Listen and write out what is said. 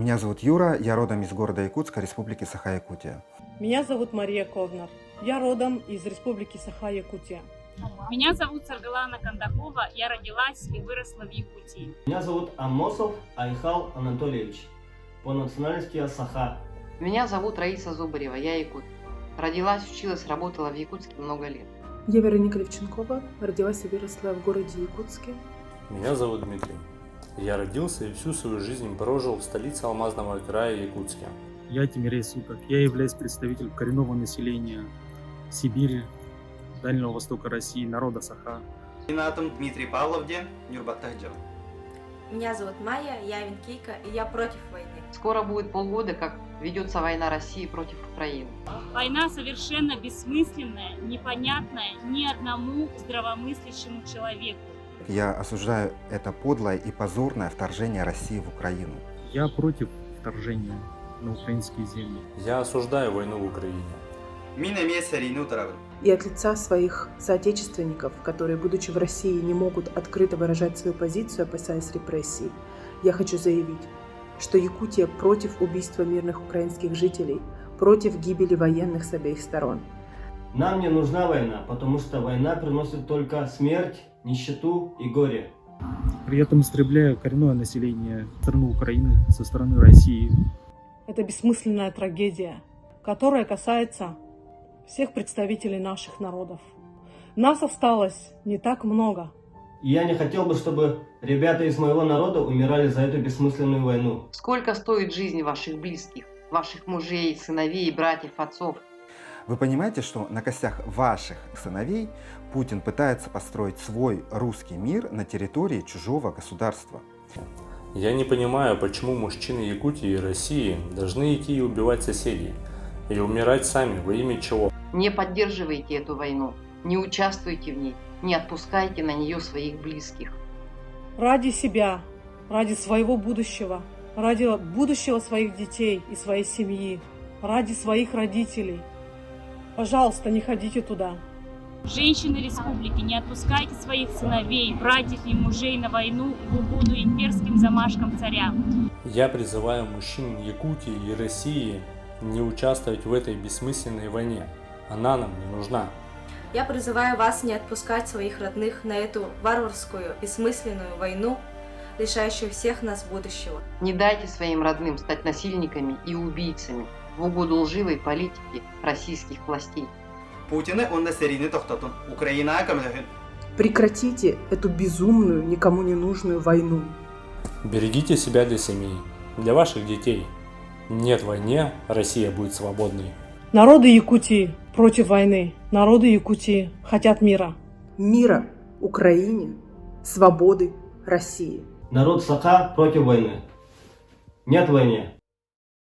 Меня зовут Юра, я родом из города Якутска, Республики Саха-Якутия. Меня зовут Мария Ковнар. Я родом из Республики Саха-Якутия. Меня зовут Саргалана Кандакова, я родилась и выросла в Якутии. Меня зовут Амосов Айхал Анатольевич, по национальности я Саха. Меня зовут Раиса Зубарева, я якут. Родилась, училась, работала в Якутске много лет. Я Вероника Левченкова, родилась и выросла в городе Якутске. Меня зовут Дмитрий. Я родился и всю свою жизнь прожил в столице Алмазного края Якутске. Я Тимирей Суков. Я являюсь представителем коренного населения Сибири, Дальнего Востока России, народа Саха. Минатом Дмитрий Павловде, Нюрбаттахджан. Меня зовут Майя, я Винкийка, и я против войны. Скоро будет полгода, как ведется война России против Украины. Война совершенно бессмысленная, непонятная ни одному здравомыслящему человеку. Я осуждаю это подлое и позорное вторжение России в Украину. Я против вторжения на украинские земли. Я осуждаю войну в Украине. И от лица своих соотечественников, которые, будучи в России, не могут открыто выражать свою позицию, опасаясь репрессий, я хочу заявить, что Якутия против убийства мирных украинских жителей, против гибели военных с обеих сторон. Нам не нужна война, потому что война приносит только смерть, нищету и горе. При этом истребляя коренное население страны Украины со стороны России. Это бессмысленная трагедия, которая касается всех представителей наших народов. Нас осталось не так много. И я не хотел бы, чтобы ребята из моего народа умирали за эту бессмысленную войну. Сколько стоит жизнь ваших близких, ваших мужей, сыновей, братьев, отцов? Вы понимаете, что на костях ваших сыновей Путин пытается построить свой русский мир на территории чужого государства? Я не понимаю, почему мужчины Якутии и России должны идти и убивать соседей, и умирать сами во имя чего? Не поддерживайте эту войну, не участвуйте в ней, не отпускайте на нее своих близких. Ради себя, ради своего будущего, ради будущего своих детей и своей семьи, ради своих родителей. Пожалуйста, не ходите туда. Женщины республики, не отпускайте своих сыновей, братьев и мужей на войну в угоду имперским замашкам царя. Я призываю мужчин Якутии и России не участвовать в этой бессмысленной войне. Она нам не нужна. Я призываю вас не отпускать своих родных на эту варварскую, бессмысленную войну, лишающую всех нас будущего. Не дайте своим родным стать насильниками и убийцами в угоду лживой политики российских властей. Прекратите эту безумную, никому не нужную войну. Берегите себя для семей, для ваших детей. Нет войне, Россия будет свободной. Народы Якутии против войны. Народы Якутии хотят мира. Мира Украине, свободы России. Народ Саха против войны. Нет войне.